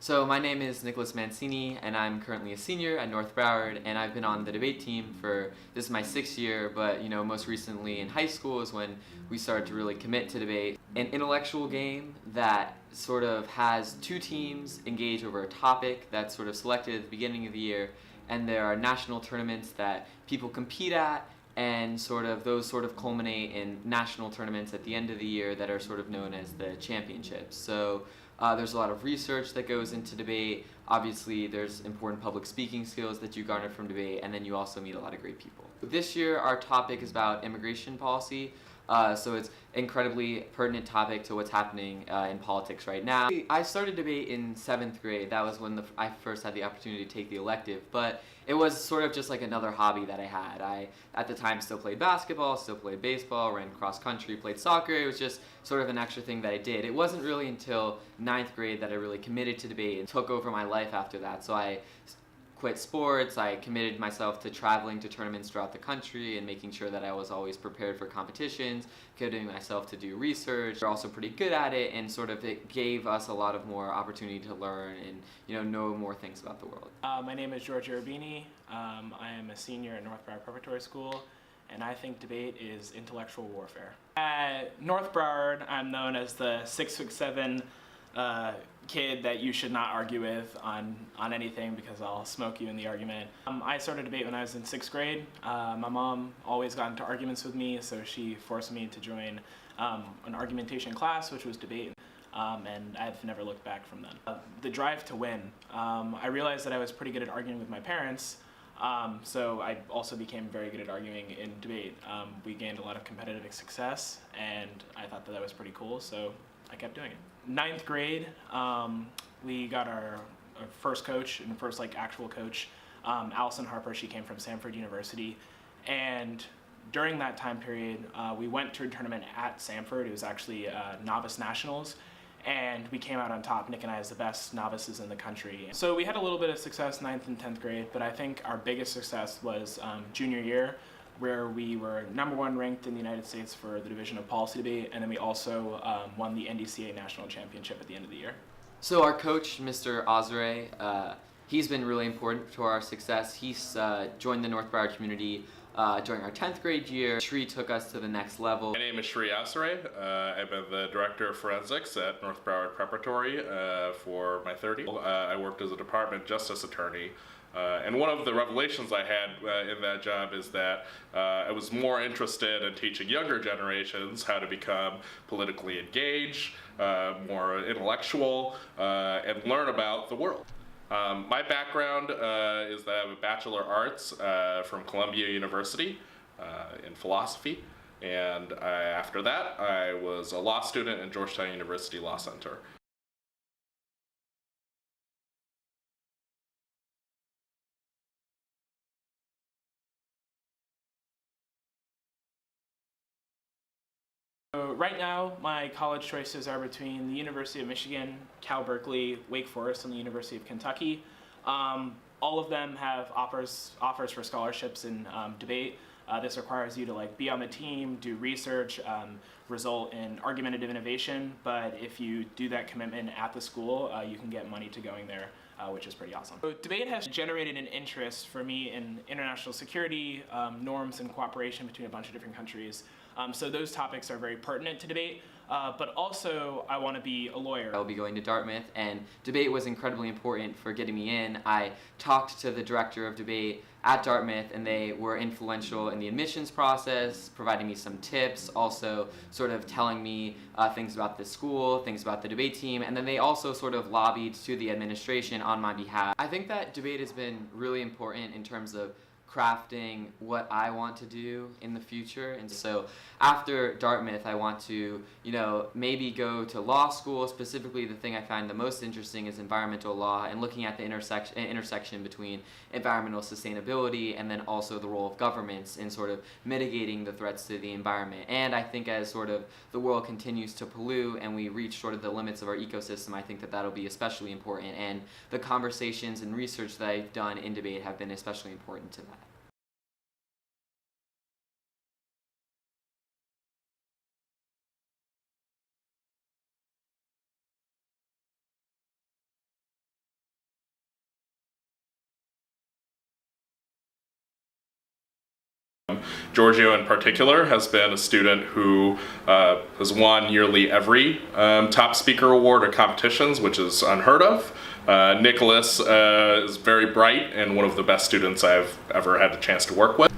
So my name is Nicholas Mancini, and I'm currently a senior at North Broward, and I've been on the debate team for, this is my 6th year, but most recently in high school is when we started to really commit to debate. An intellectual game that sort of has two teams engage over a topic that's sort of selected at the beginning of the year, and there are national tournaments that people compete at, and those sort of culminate in national tournaments at the end of the year that are sort of known as the championships. So there's a lot of research that goes into debate. Obviously, there's important public speaking skills that you garner from debate, and then you also meet a lot of great people. This year, our topic is about immigration policy. So it's incredibly pertinent topic to what's happening in politics right now. I started debate in 7th grade. That was when I first had the opportunity to take the elective, but it was sort of just like another hobby that I had. I, at the time, still played basketball, still played baseball, ran cross country, played soccer. It was just sort of an extra thing that I did. It wasn't really until 9th grade that I really committed to debate and took over my life after that. So I quit sports, I committed myself to traveling to tournaments throughout the country and making sure that I was always prepared for competitions, committing myself to do research. We're also pretty good at it, and sort of it gave us a lot of more opportunity to learn and know more things about the world. My name is Giorgio. I am a senior at North Broward Preparatory School, and I think debate is intellectual warfare. At North Broward, I'm known as the 6'7" kid that you should not argue with on anything because I'll smoke you in the argument. I started debate when I was in 6th grade. My mom always got into arguments with me, so she forced me to join an argumentation class, which was debate, and I've never looked back from then. The drive to win. I realized that I was pretty good at arguing with my parents, so I also became very good at arguing in debate. We gained a lot of competitive success, and I thought that was pretty cool, so I kept doing it. 9th grade, we got our first coach and first actual coach, Allison Harper. She came from Samford University, and during that time period, we went to a tournament at Samford. It was actually Novice Nationals, and we came out on top. Nick and I as the best novices in the country. So we had a little bit of success 9th and 10th grade, but I think our biggest success was junior year, where we were #1 ranked in the United States for the Division of Policy Debate, and then we also won the NDCA National Championship at the end of the year. So our coach, Mr. Osre, he's been really important to our success. He's joined the North Broward community during our 10th grade year. Shri took us to the next level. My name is Shri Asare. I've been the Director of Forensics at North Broward Preparatory for my 30. I worked as a Department Justice Attorney. And one of the revelations I had in that job is that I was more interested in teaching younger generations how to become politically engaged, more intellectual, and learn about the world. My background is that I have a Bachelor of Arts from Columbia University in philosophy, and after that I was a law student at Georgetown University Law Center. So right now, my college choices are between the University of Michigan, Cal Berkeley, Wake Forest, and the University of Kentucky. All of them have offers for scholarships in debate. This requires you to be on the team, do research, result in argumentative innovation. But if you do that commitment at the school, you can get money to going there, which is pretty awesome. So debate has generated an interest for me in international security, norms, and cooperation between a bunch of different countries. So those topics are very pertinent to debate, but also I want to be a lawyer. I'll be going to Dartmouth, and debate was incredibly important for getting me in. I talked to the director of debate at Dartmouth, and they were influential in the admissions process, providing me some tips, also sort of telling me things about the school, things about the debate team, and then they also sort of lobbied to the administration on my behalf. I think that debate has been really important in terms of crafting what I want to do in the future. And so after Dartmouth, I want to, maybe go to law school. Specifically, the thing I find the most interesting is environmental law and looking at the intersection between environmental sustainability and then also the role of governments in sort of mitigating the threats to the environment. And I think as sort of the world continues to pollute and we reach sort of the limits of our ecosystem, I think that that'll be especially important. And the conversations and research that I've done in debate have been especially important to that. Giorgio in particular has been a student who has won nearly every top speaker award or competitions, which is unheard of. Nicholas is very bright and one of the best students I've ever had the chance to work with.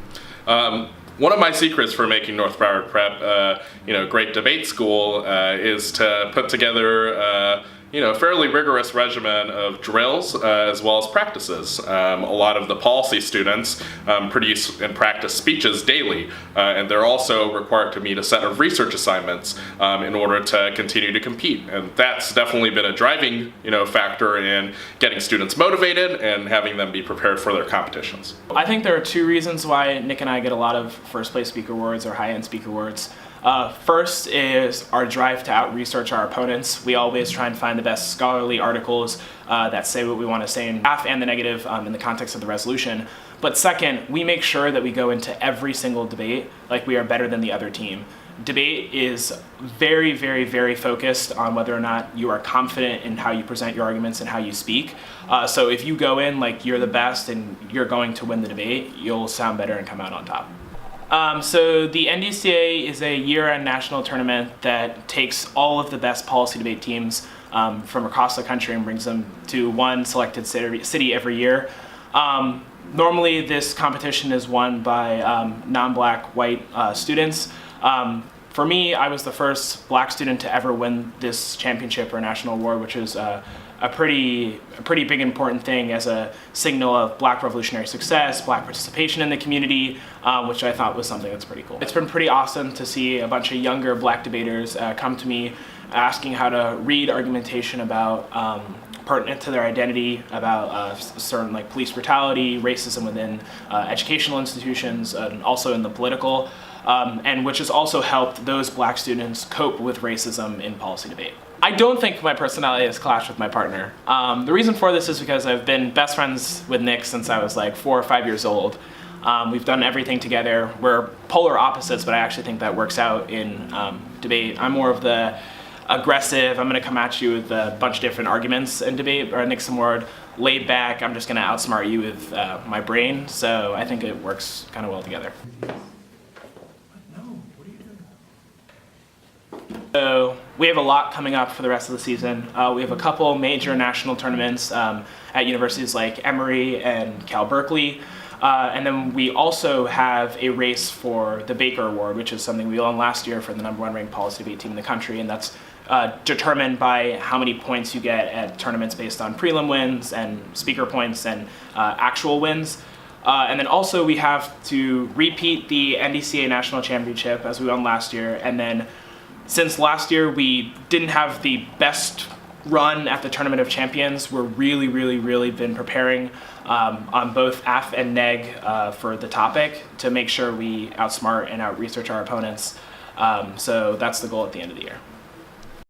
One of my secrets for making North Broward Prep, great debate school, is to put together a fairly rigorous regimen of drills as well as practices. A lot of the policy students produce and practice speeches daily, and they're also required to meet a set of research assignments in order to continue to compete. And that's definitely been a driving factor in getting students motivated and having them be prepared for their competitions. I think there are two reasons why Nick and I get a lot of first place speaker awards or high-end speaker awards. First is our drive to out-research our opponents. We always try and find the best scholarly articles that say what we want to say in half and the negative in the context of the resolution. But second, we make sure that we go into every single debate like we are better than the other team. Debate is very, very, very focused on whether or not you are confident in how you present your arguments and how you speak. So if you go in like you're the best and you're going to win the debate, you'll sound better and come out on top. So the NDCA is a year-end national tournament that takes all of the best policy debate teams from across the country and brings them to one selected city every year. Normally this competition is won by non-black white students. For me, I was the first black student to ever win this championship or national award, which is a pretty big important thing as a signal of black revolutionary success, black participation in the community, which I thought was something that's pretty cool. It's been pretty awesome to see a bunch of younger black debaters come to me asking how to read argumentation about pertinent to their identity, about certain like police brutality, racism within educational institutions, and also in the political, and which has also helped those black students cope with racism in policy debate. I don't think my personality has clashed with my partner. The reason for this is because I've been best friends with Nick since I was like 4 or 5 years old. We've done everything together. We're polar opposites, but I actually think that works out in debate. I'm more of the aggressive, I'm gonna come at you with a bunch of different arguments in debate, or Nick's more laid back, I'm just gonna outsmart you with my brain. So I think it works kind of well together. So we have a lot coming up for the rest of the season. We have a couple major national tournaments at universities like Emory and Cal Berkeley. And then we also have a race for the Baker Award, which is something we won last year for the #1 ranked policy debate team in the country. And that's determined by how many points you get at tournaments based on prelim wins and speaker points and actual wins. And then also we have to repeat the NDCA National Championship as we won last year. And then since last year we didn't have the best run at the Tournament of Champions, we're really been preparing on both AF and NEG for the topic to make sure we outsmart and out-research our opponents. So that's the goal at the end of the year.